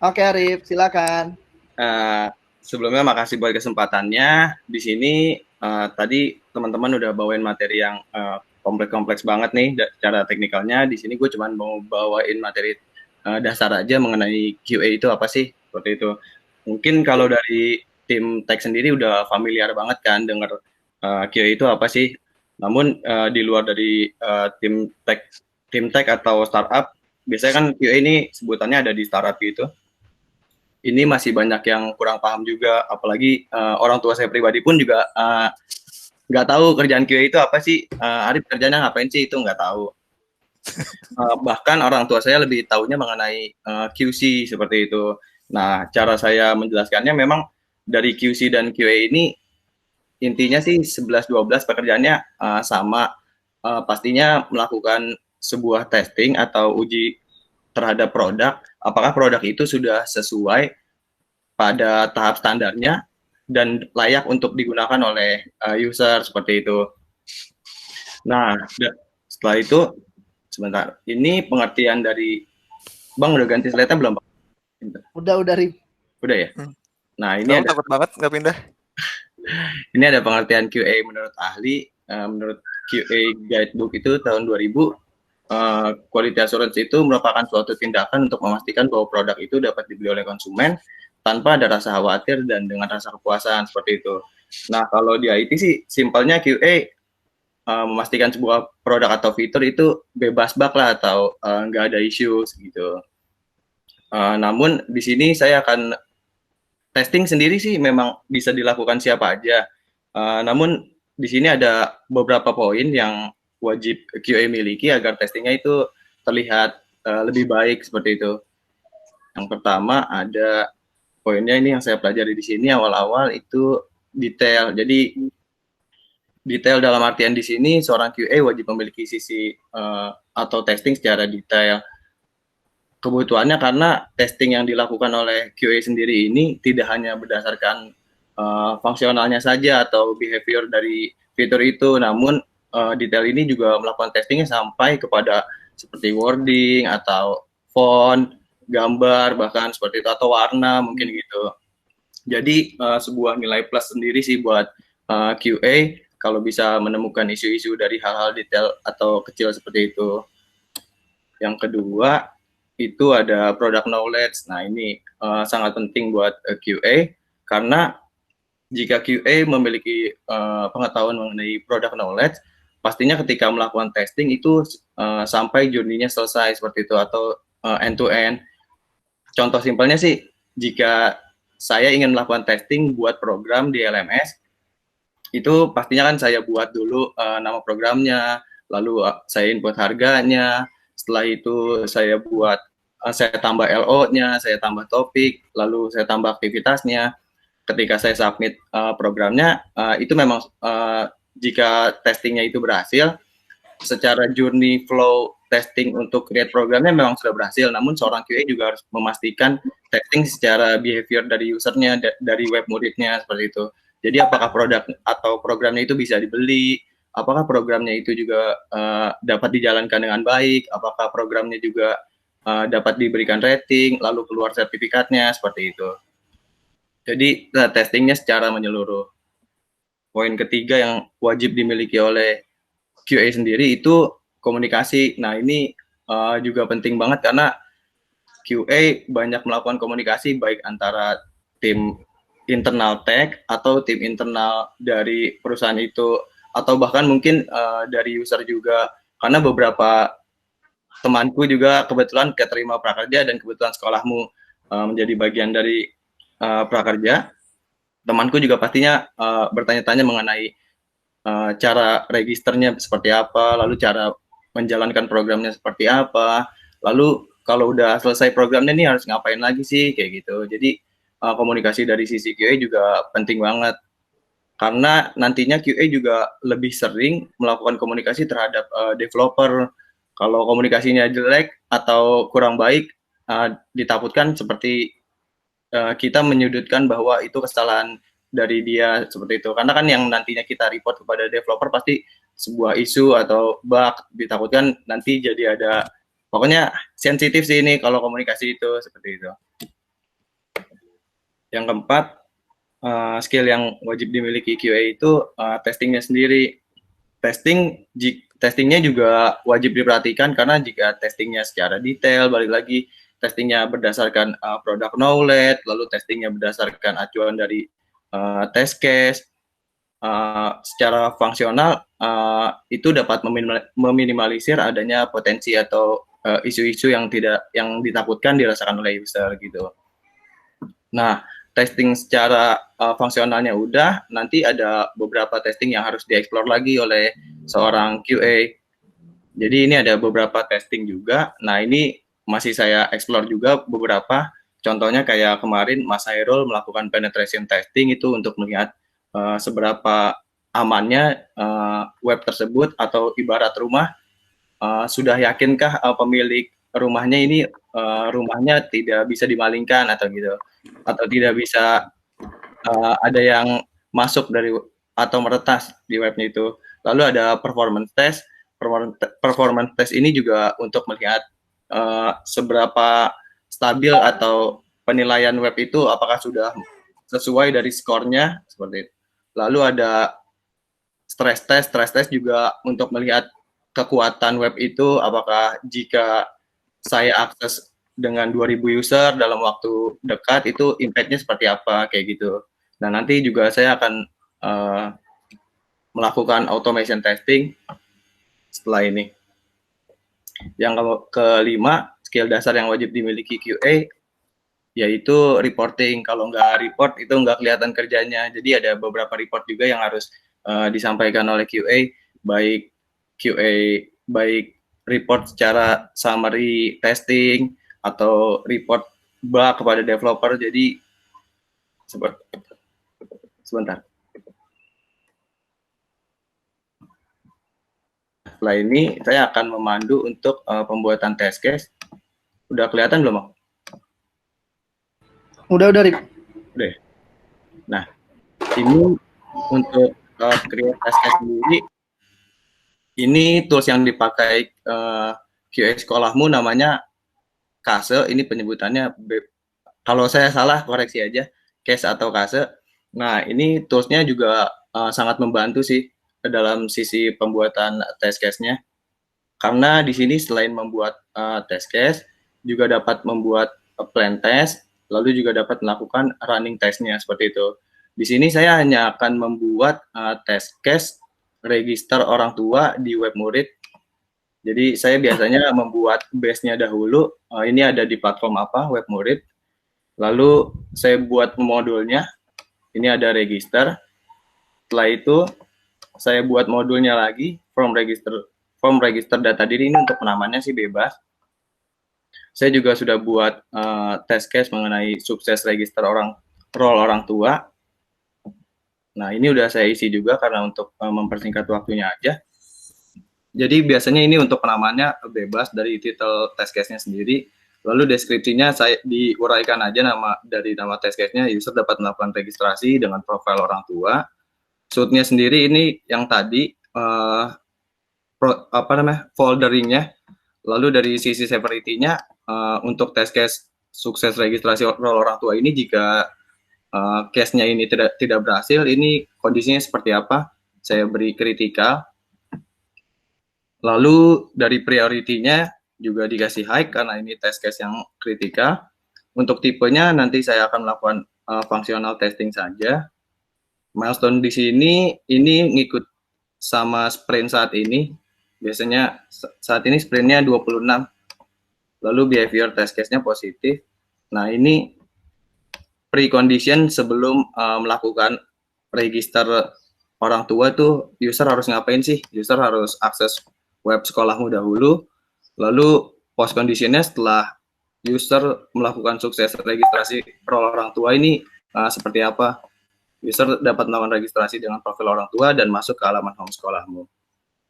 Oke Arif, silakan. Eh, Sebelumnya makasih buat kesempatannya. Di sini tadi teman-teman udah bawain materi yang kompleks-kompleks banget nih secara teknikalnya. Di sini gue cuma mau bawain materi dasar aja mengenai QA itu apa sih, seperti itu. Mungkin kalau dari tim tech sendiri udah familiar banget kan dengar QA itu apa sih. Namun di luar dari tim tech atau startup, biasanya kan QA ini sebutannya ada di startup gitu, ini masih banyak yang kurang paham juga, apalagi orang tua saya pribadi pun juga nggak tahu kerjaan QA itu apa sih. Arif kerjanya ngapain sih, itu nggak tahu. Bahkan orang tua saya lebih tahunya mengenai QC seperti itu. Nah, cara saya menjelaskannya memang dari QC dan QA ini intinya sih 11-12 pekerjaannya sama. Pastinya melakukan sebuah testing atau uji terhadap produk, apakah produk itu sudah sesuai pada tahap standarnya dan layak untuk digunakan oleh user seperti itu. Nah, setelah itu sebentar. Ini pengertian dari Bang udah ganti slide-nya belum, Bang? Udah Arif. Udah ya. Hmm. Nah, ini Kamu ada takut banget nggak pindah? pengertian QA menurut ahli. Menurut QA Guidebook itu tahun 2000, quality assurance itu merupakan suatu tindakan untuk memastikan bahwa produk itu dapat dibeli oleh konsumen tanpa ada rasa khawatir dan dengan rasa kepuasan seperti itu. Nah, kalau di IT sih simpelnya QA memastikan sebuah produk atau fitur itu bebas bug lah atau nggak ada isu gitu. Namun di sini saya akan testing sendiri sih memang bisa dilakukan siapa aja. Namun di sini ada beberapa poin yang wajib QA miliki agar testingnya itu terlihat lebih baik seperti itu. Yang pertama ada poinnya ini yang saya pelajari di sini awal-awal itu detail. Jadi detail dalam artian di sini seorang QA wajib memiliki sisi atau testing secara detail. Kebutuhannya karena testing yang dilakukan oleh QA sendiri ini tidak hanya berdasarkan fungsionalnya saja atau behavior dari fitur itu, namun detail ini juga melakukan testingnya sampai kepada seperti wording atau font, gambar, bahkan seperti itu, atau warna mungkin gitu. Jadi sebuah nilai plus sendiri sih buat QA kalau bisa menemukan isu-isu dari hal-hal detail atau kecil seperti itu. Yang kedua itu ada product knowledge. Nah, ini sangat penting buat QA karena jika QA memiliki pengetahuan mengenai product knowledge, pastinya ketika melakukan testing itu sampai journey-nya selesai seperti itu atau end to end. Contoh simpelnya sih, jika saya ingin melakukan testing buat program di LMS, itu pastinya kan saya buat dulu nama programnya, lalu saya input harganya, setelah itu saya buat, saya tambah LO-nya, saya tambah topik, lalu saya tambah aktivitasnya. Ketika saya submit programnya, itu memang jika testingnya itu berhasil, secara journey flow testing untuk create programnya memang sudah berhasil, namun seorang QA juga harus memastikan testing secara behavior dari usernya, dari web muridnya seperti itu. Jadi apakah produk atau programnya itu bisa dibeli, apakah programnya itu juga dapat dijalankan dengan baik, apakah programnya juga dapat diberikan rating, lalu keluar sertifikatnya seperti itu. Jadi testingnya secara menyeluruh. Poin ketiga yang wajib dimiliki oleh QA sendiri itu komunikasi. Nah, ini juga penting banget karena QA banyak melakukan komunikasi baik antara tim internal tech atau tim internal dari perusahaan itu atau bahkan mungkin dari user juga, karena beberapa temanku juga kebetulan keterima prakerja dan kebetulan sekolahmu menjadi bagian dari prakerja. Temanku juga pastinya bertanya-tanya mengenai cara registernya seperti apa, lalu cara menjalankan programnya seperti apa, lalu kalau udah selesai programnya nih harus ngapain lagi sih, kayak gitu. Jadi komunikasi dari sisi QA juga penting banget karena nantinya QA juga lebih sering melakukan komunikasi terhadap developer. Kalau komunikasinya jelek atau kurang baik, ditakutkan seperti kita menyudutkan bahwa itu kesalahan dari dia seperti itu. Karena kan yang nantinya kita report kepada developer pasti sebuah isu atau bug, ditakutkan nanti jadi ada, pokoknya sensitif sih ini kalau komunikasi itu seperti itu. Yang keempat, skill yang wajib dimiliki QA itu testingnya sendiri. Testingnya juga wajib diperhatikan karena jika testingnya secara detail, balik lagi testingnya berdasarkan product knowledge, lalu testingnya berdasarkan acuan dari test case, secara fungsional itu dapat meminimalisir adanya potensi atau isu-isu yang ditakutkan dirasakan oleh user gitu. Nah, testing secara fungsionalnya udah, nanti ada beberapa testing yang harus dieksplor lagi oleh seorang QA. Jadi ini ada beberapa testing juga. Nah, ini masih saya explore juga beberapa. Contohnya kayak kemarin Mas Hairul melakukan penetration testing itu untuk melihat seberapa amannya web tersebut, atau ibarat rumah, sudah yakinkah pemilik rumahnya ini rumahnya tidak bisa dimalingkan atau gitu, atau tidak bisa ada yang masuk dari atau meretas di webnya itu. Lalu ada performance test. Performance test ini juga untuk melihat seberapa stabil atau penilaian web itu apakah sudah sesuai dari skornya seperti itu. Lalu ada stress test juga untuk melihat kekuatan web itu, apakah jika saya akses dengan 2000 user dalam waktu dekat itu impact-nya seperti apa, kayak gitu. Nah, nanti juga saya akan melakukan automation testing setelah ini. Yang kelima, skill dasar yang wajib dimiliki QA yaitu reporting. Kalau nggak report itu nggak kelihatan kerjanya. Jadi ada beberapa report juga yang harus disampaikan oleh QA, baik report secara summary testing atau report bug kepada developer. Jadi sebentar. Setelah ini saya akan memandu untuk pembuatan test case. Udah kelihatan belum? Udah Rik. Udah. Nah, ini untuk create test case sendiri, ini tools yang dipakai QA sekolahmu namanya Kase. Ini penyebutannya, kalau saya salah koreksi aja, case atau Kase. Nah, ini toolsnya juga sangat membantu sih dalam sisi pembuatan test case-nya. Karena di sini selain membuat test case, juga dapat membuat plan test, lalu juga dapat melakukan running test-nya seperti itu. Di sini saya hanya akan membuat test case register orang tua di web murid. Jadi saya biasanya membuat base-nya dahulu, ini ada di platform apa, web murid. Lalu saya buat modulnya, ini ada register. Setelah itu saya buat modulnya lagi, form register data diri. Ini untuk penamannya sih bebas. Saya juga sudah buat test case mengenai sukses register role orang tua. Nah, ini udah saya isi juga karena untuk mempersingkat waktunya aja. Jadi biasanya ini untuk penamannya bebas dari title test case-nya sendiri. Lalu deskripsinya saya diuraikan aja dari nama test case-nya. User dapat melakukan registrasi dengan profil orang tua. Suite-nya sendiri ini yang tadi folderingnya. Lalu dari sisi severity-nya untuk test case sukses registrasi role orang tua ini, jika case-nya ini tidak berhasil, ini kondisinya seperti apa? Saya beri kritikal. Lalu dari priority-nya juga dikasih high karena ini test case yang kritikal. Untuk tipenya nanti saya akan melakukan functional testing saja. Milestone di sini ini ngikut sama sprint saat ini. Biasanya saat ini sprintnya 26. Lalu behavior test case-nya positif. Nah, ini precondition sebelum melakukan register orang tua tuh user harus ngapain sih? User harus akses web sekolahmu dahulu. Lalu post condition-nya setelah user melakukan sukses registrasi role orang tua ini seperti apa? User dapat melakukan registrasi dengan profil orang tua dan masuk ke halaman home sekolahmu.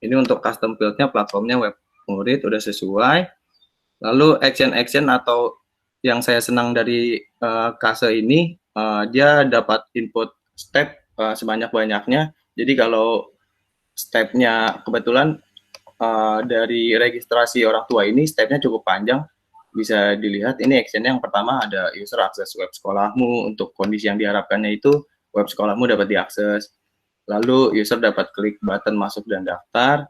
Ini untuk custom field-nya platformnya web murid udah sesuai. Lalu action atau yang saya senang dari Kase ini, dia dapat input step sebanyak-banyaknya. Jadi kalau stepnya kebetulan dari registrasi orang tua ini stepnya cukup panjang. bisa dilihat ini actionnya yang pertama ada user akses web sekolahmu. Untuk kondisi yang diharapkannya itu web sekolahmu dapat diakses. Lalu user dapat klik button masuk dan daftar.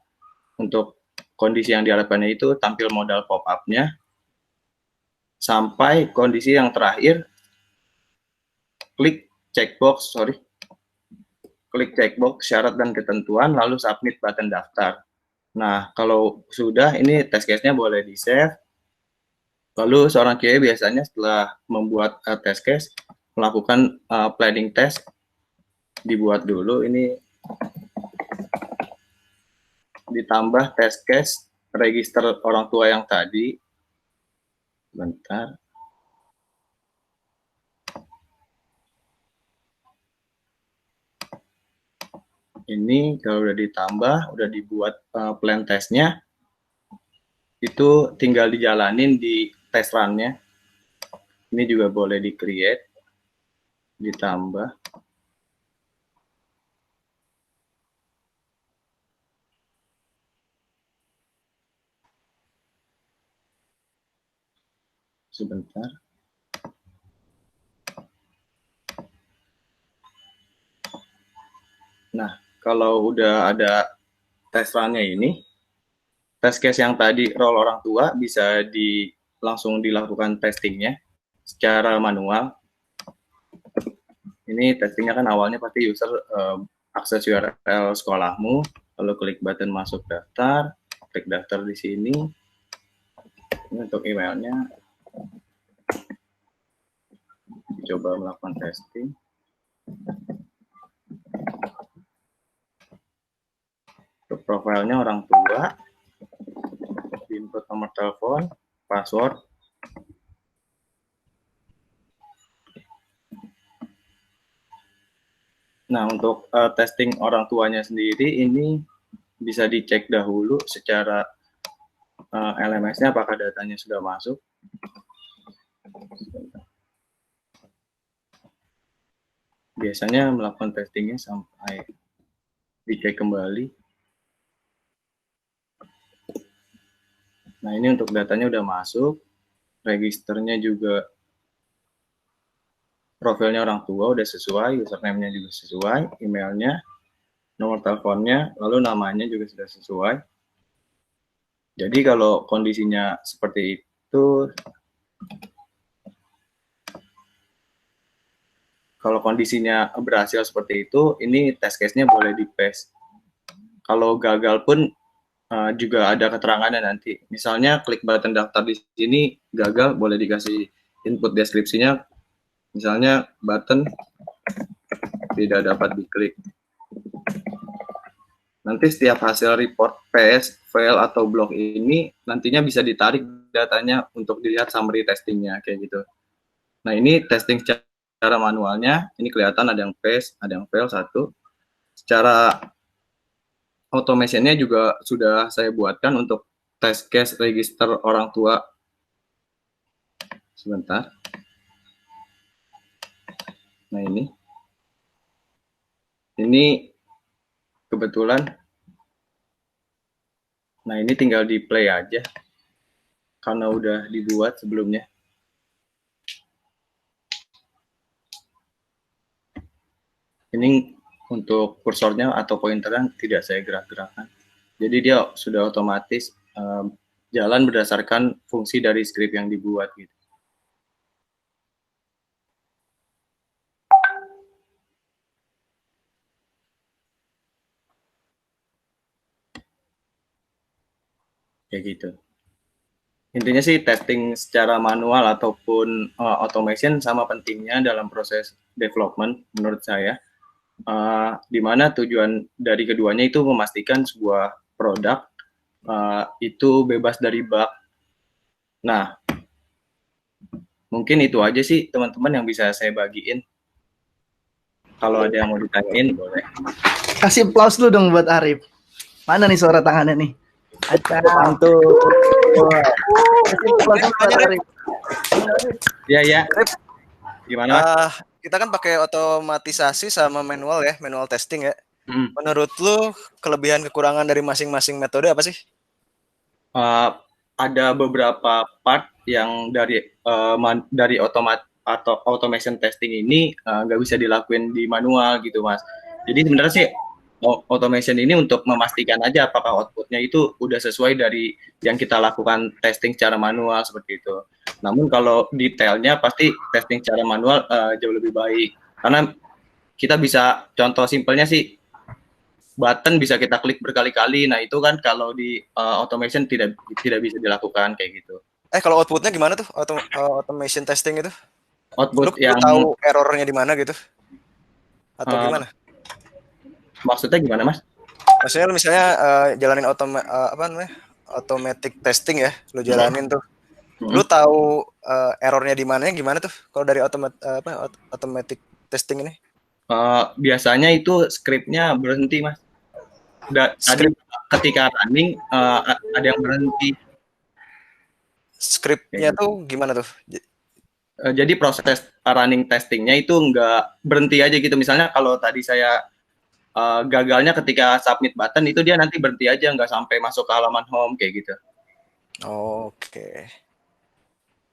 Untuk kondisi yang diharapkannya itu tampil modal pop-up-nya. Sampai kondisi yang terakhir, klik checkbox syarat dan ketentuan, lalu submit button daftar. Nah, kalau sudah, ini test case-nya boleh di-save. Lalu seorang QA biasanya setelah membuat test case, melakukan planning test, dibuat dulu ini, ditambah test case register orang tua yang tadi. Bentar. Ini kalau udah ditambah, udah dibuat plan testnya, itu tinggal dijalanin di test run-nya. Ini juga boleh di-create, ditambah. Sebentar. Nah, kalau udah ada test run-nya ini, test case yang tadi role orang tua bisa langsung dilakukan testingnya secara manual. Ini testingnya kan awalnya pasti user akses URL sekolahmu, lalu klik button masuk daftar, klik daftar di sini. Ini untuk emailnya. Coba melakukan testing. Untuk profilnya orang tua, input nomor telepon, password. Nah, untuk testing orang tuanya sendiri ini bisa dicek dahulu secara LMS-nya apakah datanya sudah masuk. Biasanya melakukan testingnya sampai dicek kembali. Nah, ini untuk datanya udah masuk, registernya juga, profilnya orang tua udah sesuai, username-nya juga sesuai, emailnya, nomor teleponnya, lalu namanya juga sudah sesuai. Jadi kalau kondisinya seperti itu, kalau kondisinya berhasil seperti itu, ini test case-nya boleh di-paste. Kalau gagal pun juga ada keterangannya nanti. Misalnya klik button daftar di sini gagal, boleh dikasih input deskripsinya. Misalnya button tidak dapat diklik. Nanti setiap hasil report paste, fail, atau block ini nantinya bisa ditarik datanya untuk dilihat summary testingnya kayak gitu. Nah, ini testing secara manualnya, ini kelihatan ada yang paste, ada yang fail satu. Secara automation-nya juga sudah saya buatkan untuk test case register orang tua. Sebentar. Nah, ini kebetulan. Nah, ini tinggal di play aja karena udah dibuat sebelumnya. Ini untuk kursornya atau pointernya tidak saya gerak-gerakkan. Jadi dia sudah otomatis jalan berdasarkan fungsi dari script yang dibuat gitu. Kayak gitu. Intinya sih testing secara manual ataupun automation sama pentingnya dalam proses development menurut saya. Di mana tujuan dari keduanya itu memastikan sebuah produk itu bebas dari bug. Nah, mungkin itu aja sih teman-teman yang bisa saya bagiin. Kalau ada yang mau ditanyain boleh. Kasih applause dulu dong buat Arif. Mana nih suara tangannya nih? Mantul. Kasih applause buat Arif. Ya. Gimana? Kita kan pakai otomatisasi sama manual ya, manual testing ya. Menurut lu kelebihan kekurangan dari masing-masing metode apa sih? Ada beberapa part yang dari atau automation testing ini nggak bisa dilakuin di manual gitu Mas. Jadi sebenarnya sih automation ini untuk memastikan aja apakah outputnya itu udah sesuai dari yang kita lakukan testing secara manual seperti itu. Namun kalau detailnya pasti testing secara manual jauh lebih baik karena kita bisa, contoh simpelnya sih, button bisa kita klik berkali-kali. Nah itu kan kalau di automation tidak bisa dilakukan kayak gitu. Kalau outputnya gimana tuh automation testing itu? Output lu yang tahu errornya di mana gitu? Atau gimana? Maksudnya gimana Mas? Maksudnya lu misalnya jalanin automatic testing ya, lu jalanin tuh. Lu tahu errornya di mananya gimana tuh kalau dari automatic testing ini? Biasanya itu scriptnya berhenti Mas. Tadi ketika running ada yang berhenti. Scriptnya tuh gimana tuh? Jadi proses running testingnya itu nggak berhenti aja gitu. Misalnya kalau tadi saya gagalnya ketika submit button, itu dia nanti berhenti aja, nggak sampai masuk ke halaman home kayak gitu. Oke.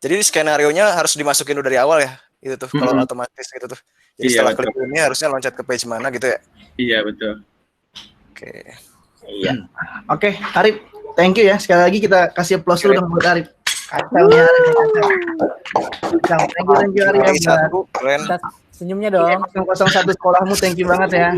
Jadi skenario-nya harus dimasukin dari awal ya, itu tuh kalau otomatis gitu tuh. Jadi setelah klik ini harusnya loncat ke page mana gitu ya? Iya betul. Oke. Iya. Oke, Arif, thank you ya. Sekali lagi kita kasih applause dulu dong buat Arif. Kacau nih Arif. Kacau. Thank you Arif. Keren. Senyumnya dong. 001 sekolahmu, thank you banget ya.